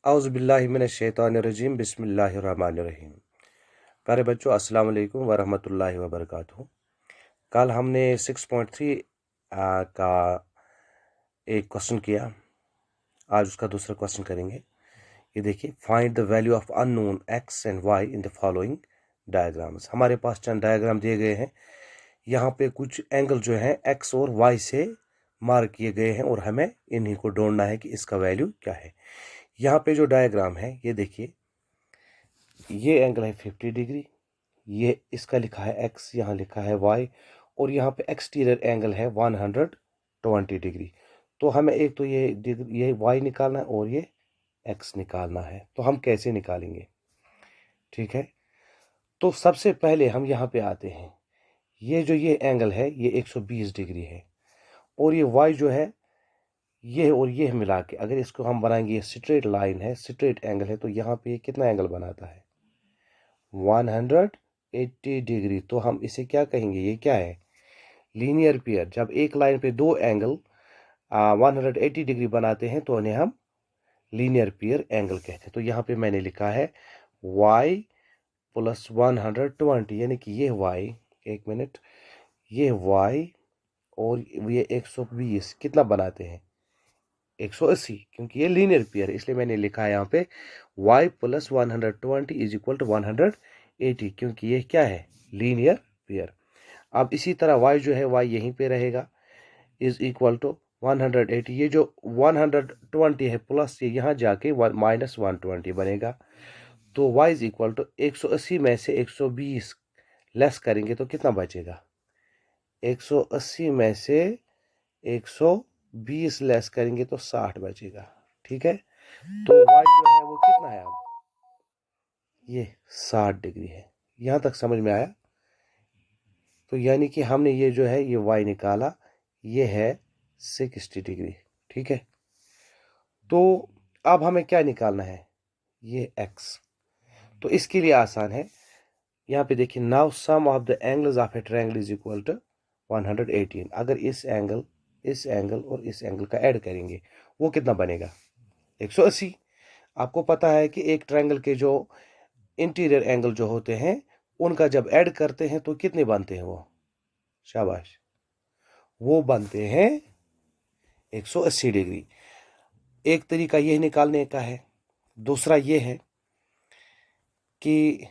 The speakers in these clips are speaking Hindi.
औज़ुबिल्लाहिमिनश्शैतानिर्रजीम बिस्मिल्लाहिर्रहमानिर्रहीम। प्यारे बच्चों, अस्सलाम वालेकुम वरहमतुल्लाहि वबरकातुहू। कल हमने 6.3 का एक क्वेश्चन किया। आज उसका दूसरा क्वेश्चन करेंगे। ये देखिए, find the value of unknown x and y in the following diagrams. हमारे पास चंद डायग्राम दिए गए हैं। यहाँ पे कुछ एंगल जो है एक्स और वाई से मार्क किए गए हैं और हमें इन्हीं को ढूंढना है कि इसका वैल्यू क्या है। यहाँ पे जो डायग्राम है ये देखिए, ये एंगल है 50 डिग्री, ये इसका लिखा है एक्स, यहाँ लिखा है वाई, और यहाँ पे एक्सटीरियर एंगल है 120 डिग्री। तो हमें एक तो ये वाई निकालना है और ये एक्स निकालना है। तो हम कैसे निकालेंगे? ठीक है, तो सबसे पहले हम यहाँ पे आते हैं। ये एंगल है ये 120 डिग्री है, और ये वाई जो है ये और ये मिला के अगर इसको हम बनाएंगे, ये स्ट्रेट लाइन है, स्ट्रेट एंगल है, तो यहाँ पे कितना एंगल बनाता है? 180 डिग्री। तो हम इसे क्या कहेंगे? ये क्या है? Linear pair. जब एक लाइन पे दो एंगल 180 डिग्री बनाते हैं तो उन्हें हम लीनियर पेयर एंगल कहते हैं। तो यहाँ पे मैंने लिखा है y प्लस 120, यानी कि ये y, एक मिनट, ये y और ये 120 कितना बनाते हैं? 180, क्योंकि ये लीनियर पेयर है इसलिए मैंने लिखा है यहाँ पे y plus 120 is equal to 180, क्योंकि ये क्या है? Linear pair. अब इसी तरह y जो है y यहीं पे रहेगा, इज इक्वल टू 180। ये जो 120 है प्लस ये यहाँ जाके माइनस 120 बनेगा। तो y इज इक्वल टू 180 में से 120 लेस करेंगे तो कितना बचेगा? 180 में से 120 लेस करेंगे तो 60 बचेगा। ठीक है, तो y जो है वो कितना है? अब ये 60 डिग्री है। यहां तक समझ में आया? तो यानी कि हमने ये जो है ये y निकाला, ये है 60 डिग्री। ठीक है, तो अब हमें क्या निकालना है? ये x। तो इसके लिए आसान है, यहाँ पे देखिए, now sum of the angles of a triangle is equal to 118। अगर इस एंगल और इस एंगल का ऐड करेंगे वो कितना बनेगा? 180। आपको पता है कि एक ट्रायंगल के जो इंटीरियर एंगल जो होते हैं उनका जब ऐड करते हैं तो कितने बनते हैं? वो शाबाश, वो बनते हैं 180 डिग्री। एक तरीका यह निकालने का है। दूसरा ये है कि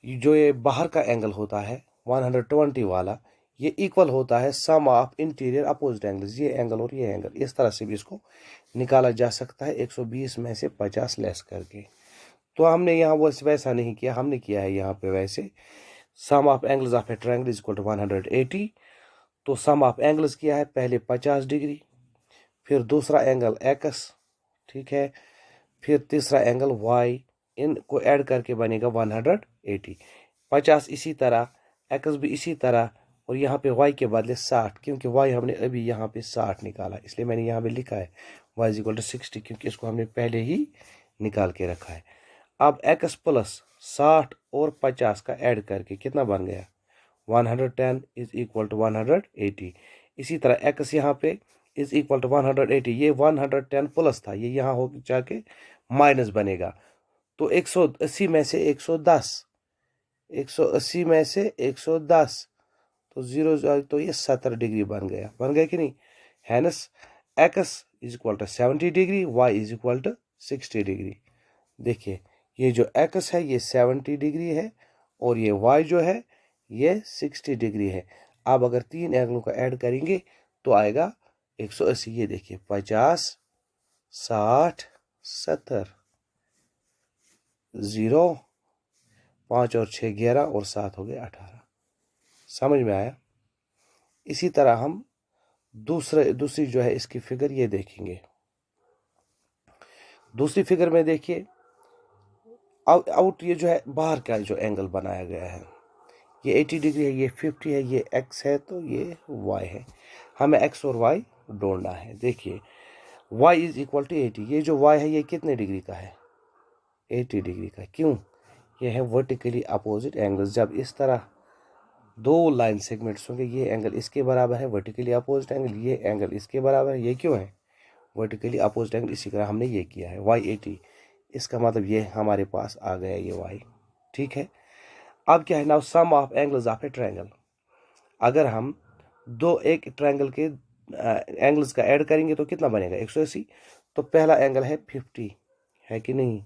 जो ये बाहर का एंगल होता है 120 वाला, ये इक्वल होता है sum of interior opposite angles. ये एंगल और ये एंगल, इस तरह से भी इसको निकाला जा सकता है 120 में से 50 लेस करके। तो हमने यहाँ वैसा नहीं किया, हमने किया है यहाँ पे वैसे, sum of angles of a triangle is equal to 180। तो सम ऑफ एंगल्स किया है, पहले 50 डिग्री, फिर दूसरा एंगल x, ठीक है, फिर तीसरा एंगल y, इनको ऐड करके बनेगा 180। 50 इसी तरह, x भी इसी तरह, और यहाँ पे y के बदले 60, क्योंकि y हमने अभी यहाँ पे 60 निकाला, इसलिए मैंने यहाँ पे लिखा है y इज इक्वल टू 60, क्योंकि इसको हमने पहले ही निकाल के रखा है। अब x प्लस 60 और 50 का ऐड करके कितना बन गया? 110 इज इक्वल टू 180। इसी तरह x यहाँ पे इज इक्वल टू 180, ये 110 प्लस था, ये यहाँ हो जाके माइनस बनेगा। तो 180 में से 110, 180 में से 110, तो 0 तो ये 70 डिग्री बन गया कि नहीं? Hence x is equal to 70 degree, y is equal to 60 degree. देखिए, ये जो x है ये 70 डिग्री है और ये y जो है ये 60 डिग्री है। अब अगर तीन एंगलों का ऐड करेंगे तो आएगा 180। ये देखिए, 50, 60, 70, 0, 5 और 6 11 और 7 हो गए 18। समझ में आया? इसी तरह हम दूसरी जो है इसकी फिगर ये देखेंगे। दूसरी फिगर में देखिए, आउट ये जो है बाहर का जो एंगल बनाया गया है, ये 80 डिग्री है, ये 50 है, ये x है, तो ये y है। हमें x और y ढूंढना है। देखिए, y इज इक्वल टू 80। ये जो y है ये कितने डिग्री का है? 80 डिग्री का। क्यों? ये है वर्टिकली अपोजिट एंगल्स। जब इस तरह दो लाइन सेगमेंट्स होंगे, ये एंगल इसके बराबर है, वर्टिकली अपोजिट एंगल, ये एंगल इसके बराबर है। ये क्यों है? वर्टिकली अपोजिट एंगल, इसी तरह हमने ये किया है y80। इसका मतलब ये हमारे पास आ गया ये y, ठीक है। अब क्या है, now sum of angles of a triangle. अगर हम एक ट्रायंगल के एंगल्स का ऐड करेंगे तो कितना बनेगा 180। तो पहला एंगल है 50, है कि नहीं।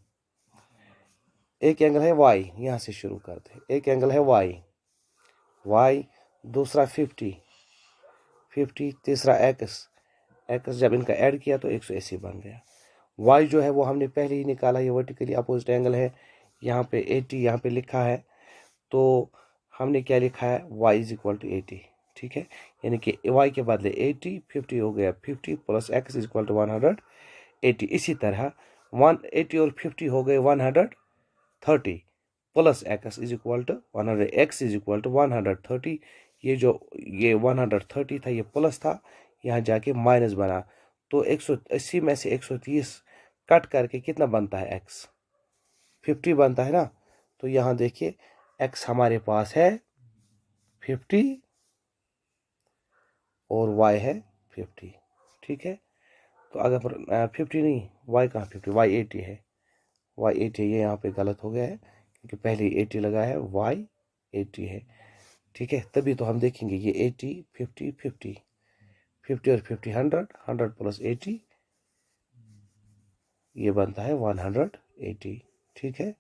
एक एंगल है y, यहां से शुरू करते हैं। एक एंगल है y, दूसरा 50, तीसरा x जब इनका ऐड किया तो 180 बन गया। y जो है वो हमने पहले ही निकाला, ये वर्टिकली अपोजिट एंगल है। यहाँ पे 80 यहाँ पे लिखा है, तो हमने क्या लिखा है, y इज इक्वल टू 80, ठीक है। यानी कि y के बदले 80, 50 हो गया 50 plus x is equal to 180। इसी तरह 180 और 50 हो गए 130 plus x is equal to 100, x is equal to 130। ये 130 था, ये प्लस था, यहाँ जाके माइनस बना। तो 180 में से 130 कट करके कितना बनता है x, 50 बनता है ना। तो यहाँ देखिए x हमारे पास है 50 और y है 50, ठीक है। तो अगर 50 नहीं, y कहाँ 50, y 80 है, y 80, ये यहाँ पे गलत हो गया है क्योंकि पहले 80 लगा है, y 80 है, ठीक है। तभी तो हम देखेंगे ये 80 50 50 50 और 50 100, 100 प्लस 80 ये बनता है 180, ठीक है।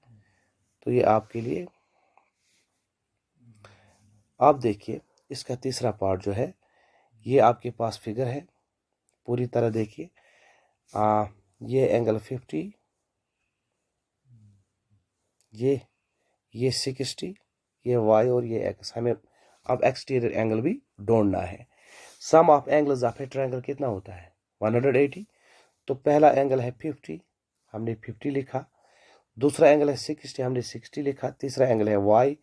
तो ये आपके लिए, आप देखिए इसका तीसरा पार्ट जो है, ये आपके पास फिगर है, पूरी तरह देखिए। ये एंगल 50, ये 60, ये y और ये x। हमें अब एक्सटीरियर एंगल भी ढूंढना है। Sum of angles of a triangle कितना होता है 180। तो पहला एंगल है 50, हमने 50 लिखा। दूसरा एंगल है 60, हमने 60 लिखा। तीसरा एंगल है y,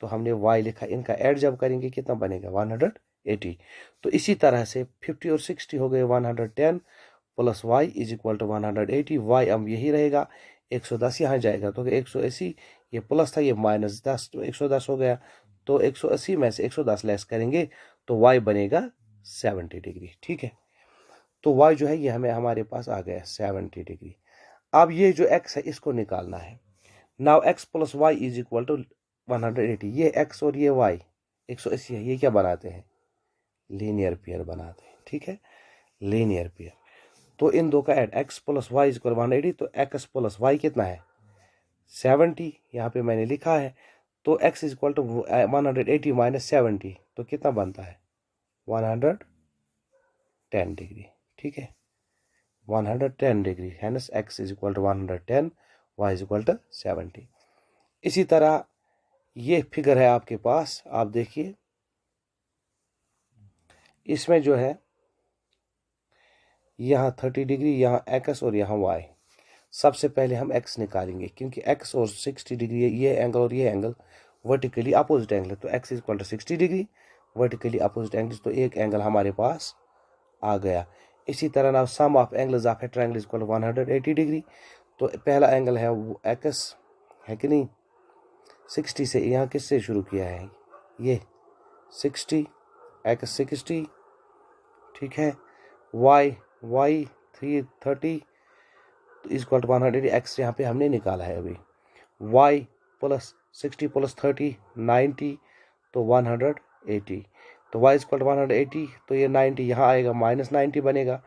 तो हमने y लिखा। इनका ऐड जब करेंगे कितना बनेगा 180। तो इसी तरह से 50 और 60 हो गए 110 plus y is equal to 180। y अब यही रहेगा, 110 यहाँ जाएगा तो 180, ये प्लस था ये माइनस 10, तो 110 हो गया। तो 180 में से 110 लेस करेंगे तो y बनेगा 70 डिग्री, ठीक है। तो y जो है ये हमारे पास आ गया 70 डिग्री। अब ये जो x है इसको निकालना है। Now x plus y is equal to 180। ये x और ये y 180 है, ये क्या बनाते हैं, लीनियर पेयर बनाते हैं, ठीक है, लीनियर पेयर। तो इन दो का add x plus y is equal 180, तो x प्लस वाई कितना है 70, यहाँ पे मैंने लिखा है। तो x is equal to 180 minus 70, तो कितना बनता है 110 डिग्री, ठीक है, 110 degree. Hence x is equal to 110, y is equal to 70। इसी तरह ये फिगर है आपके पास, आप देखिए इसमें जो है यहाँ 30 डिग्री, यहाँ x और यहाँ y। सबसे पहले हम x निकालेंगे क्योंकि x और 60 डिग्री है, ये एंगल और ये एंगल वर्टिकली अपोजिट एंगल है। तो x is equal to 60 degree, vertically opposite angle, तो एक एंगल हमारे पास आ गया। इसी तरह ना sum of angles of a triangle is equal to 180 degree. तो पहला एंगल है x, है कि नहीं। 60 से यहाँ किससे शुरू किया है, ये 60, x 60, ठीक है। y 30 इक्वल टू 180, x यहाँ पे हमने निकाला है अभी। y प्लस 60 प्लस 30 90, तो 180। तो y इक्वल टू 180, तो ये 90 यहाँ आएगा, माइनस 90 बनेगा।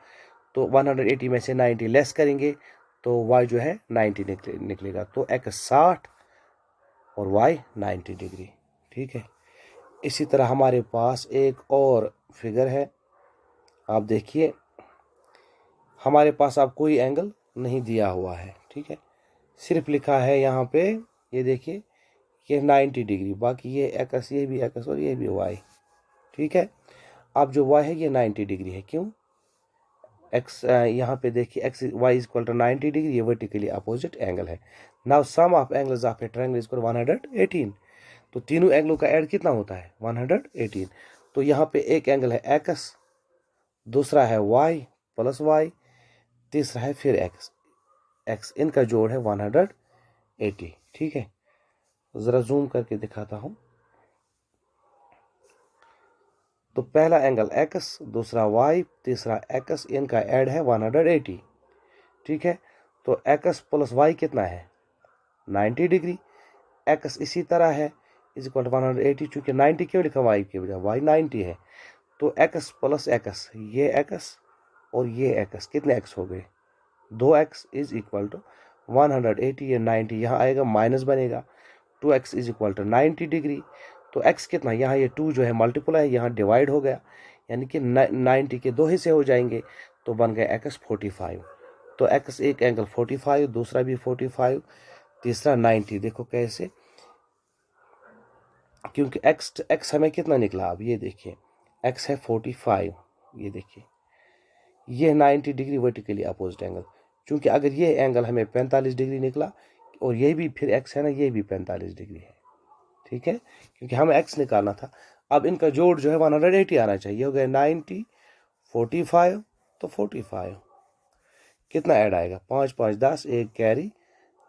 तो 180 में से 90 लेस करेंगे तो y जो है 90 निकलेगा। तो x 60 और y 90 डिग्री, ठीक है। इसी तरह हमारे पास एक और फिगर है, आप देखिए हमारे पास अब कोई एंगल नहीं दिया हुआ है, ठीक है, सिर्फ लिखा है यहाँ पे, ये देखिए ये 90 डिग्री, बाकी ये एक्स, ये भी एक्स और ये भी वाई, ठीक है। अब जो y है ये 90 डिग्री है, क्यों, x यहाँ पे देखिए x y is equal to 90 degree, ये वर्टिकली अपोजिट एंगल है। Now sum of angles of a triangle is equal 118। तो तीनों एंगलों का ऐड कितना होता है 118। तो यहाँ पे एक एंगल है x, दूसरा है y प्लस y, तीसरा है फिर x, इनका जोड़ है 180, ठीक है। जरा जूम करके दिखाता हूं। तो पहला एंगल x, दूसरा y, तीसरा x, इनका ऐड है 180। ठीक है, तो x प्लस y कितना है 90 डिग्री। x इसी तरह है इज इक्वल टू 180, चूंकि 90 क्यों लिखा y के बजाय, y 90 है। तो x प्लस x, ये x और ये x, कितने x हो गए 2x इज इक्वल टू 180, ये 90 यहाँ आएगा माइनस बनेगा, 2x is equal to 90 degree. तो x कितना, यहाँ ये 2 जो है मल्टीप्लाई, यहाँ डिवाइड हो गया, यानी कि 90 के 2 हिस्से हो जाएंगे, तो बन गया x 45। तो x एक एंगल 45, दूसरा भी 45, तीसरा 90। देखो कैसे, क्योंकि x हमें कितना निकला, अब ये देखिए x है 45, ये देखिए ये 90 डिग्री वर्टिकली अपोजिट एंगल, क्योंकि अगर ये एंगल हमें 45 डिग्री निकला और ये भी फिर x है ना, ये भी 45 डिग्री है। ठीक है, क्योंकि हमें x निकालना था। अब इनका जोड़ जो है 180 आना चाहिए, हो गया 90, 45, तो 45 कितना ऐड आएगा, 5 5 10, एक कैरी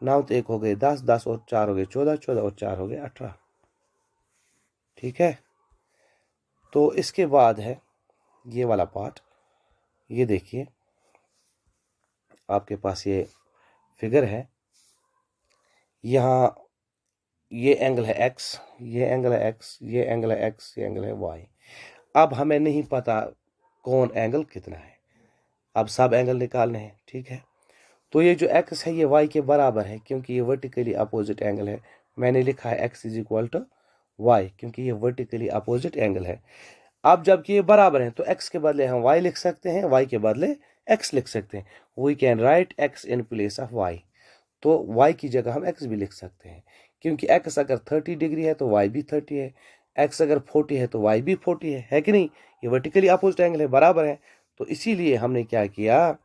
9, तो 1 हो गए 10, 10 और 4 हो गए 14, 14 और 4 हो गए 18। ठीक है, तो इसके बाद है ये वाला पार्ट, ये देखिए आपके पास ये फिगर है, यहाँ ये एंगल है x, ये एंगल है x, ये एंगल है x, ये एंगल है y। अब हमें नहीं पता कौन एंगल कितना है, अब सब एंगल निकालने हैं। ठीक है, तो ये जो x है ये y के बराबर है, क्योंकि ये वर्टिकली अपोजिट एंगल है। मैंने लिखा है x is equal to y, क्योंकि ये वर्टिकली अपोजिट एंगल है। अब जबकि ये बराबर है तो x के बदले हम y लिख सकते हैं, y के बदले x लिख सकते हैं। We can write x in place of y, तो y की जगह हम x भी लिख सकते हैं, क्योंकि x अगर 30 डिग्री है तो y भी 30 है, x अगर 40 है तो y भी 40 है कि नहीं, ये वर्टिकली अपोजिट एंगल है, बराबर है। तो इसीलिए हमने क्या किया,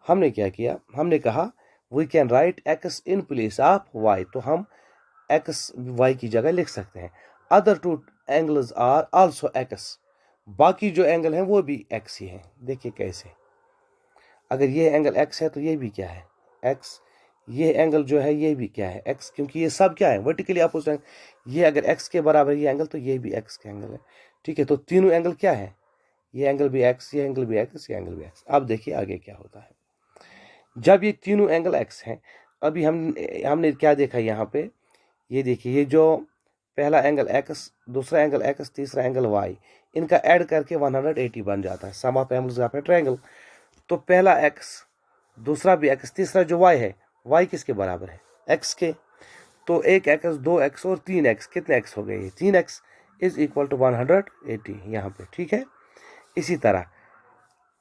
हमने कहा we can write x in place of y, तो हम x y की जगह लिख सकते हैं। Other two angles are also x, बाकी जो एंगल हैं वो भी x ही हैं। देखिए कैसे, अगर ये एंगल x है तो ये भी क्या है x, ये एंगल जो है ये भी क्या है x, क्योंकि ये सब क्या है वर्टिकली अपोजिट एंगल। ये अगर x के बराबर ये एंगल तो ये भी x का एंगल है। ठीक है, तो तीनों एंगल क्या है, ये एंगल भी x, ये एंगल भी x, ये एंगल भी x। अब देखिए आगे क्या होता है, जब ये तीनों एंगल x हैं, अभी हमने क्या देखा यहाँ पे, ये देखिए ये जो पहला एंगल x, दूसरा एंगल x, तीसरा एंगल y, इनका ऐड करके 180 बन जाता है, sum of angles of a triangle. तो पहला x, दूसरा भी x, तीसरा जो y है, y किसके बराबर है x के, तो एक x, 2x और 3x, कितने x हो गए, ये 3x इज इक्वल टू 180 यहाँ पे। ठीक है, इसी तरह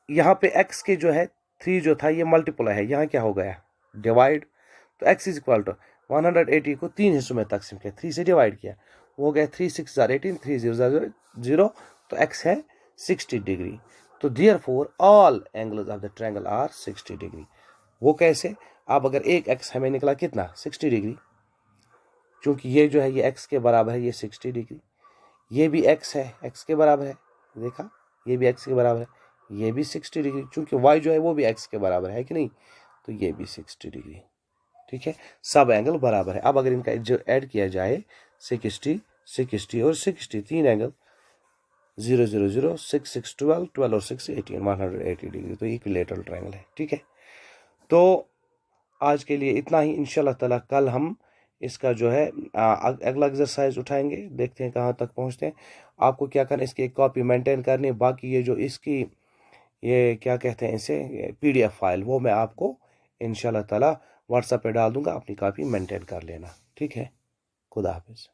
यहाँ पे x के जो है 3 जो था ये मल्टीप्लाई है, यहाँ क्या हो गया डिवाइड, तो x इज इक्वल टू 180 को 3 हिस्सों में तकसीम किया, 3 से डिवाइड किया, वो हो गया 3 6 18, 3 0 0, तो x है 60 डिग्री। तो therefore all angles of the triangle are 60 degree. वो कैसे, अब अगर एक x हमें निकला कितना 60 डिग्री, क्योंकि ये जो है ये x के बराबर है, ये 60 डिग्री, ये भी x है, x के बराबर है, देखा ये भी x के बराबर है, ये भी 60 डिग्री, क्योंकि y जो है वो भी x के बराबर है कि नहीं, तो ये भी 60 डिग्री। ठीक है, सब एंगल बराबर है। अब अगर इनका जो ऐड किया जाए 60 60 और 60, तीन एंगल 0 0 0 6 6 12 12 और 6 18, 180 डिग्री, तो इक्विलैटरल ट्रायंगल है। ठीक है, तो आज के लिए इतना ही, इंशाल्लाह ताला कल हम इसका जो है अगला एक्सरसाइज उठाएंगे, देखते हैं कहाँ तक पहुँचते हैं। आपको क्या करना है, इसकी एक कॉपी मेंटेन करनी है, बाकी ये जो इसकी ये क्या कहते हैं इसे PDF फाइल, वो मैं आपको इंशाल्लाह ताला व्हाट्सएप पे डाल दूंगा, अपनी कॉपी मेंटेन कर लेना। ठीक है, खुदा हाफिज।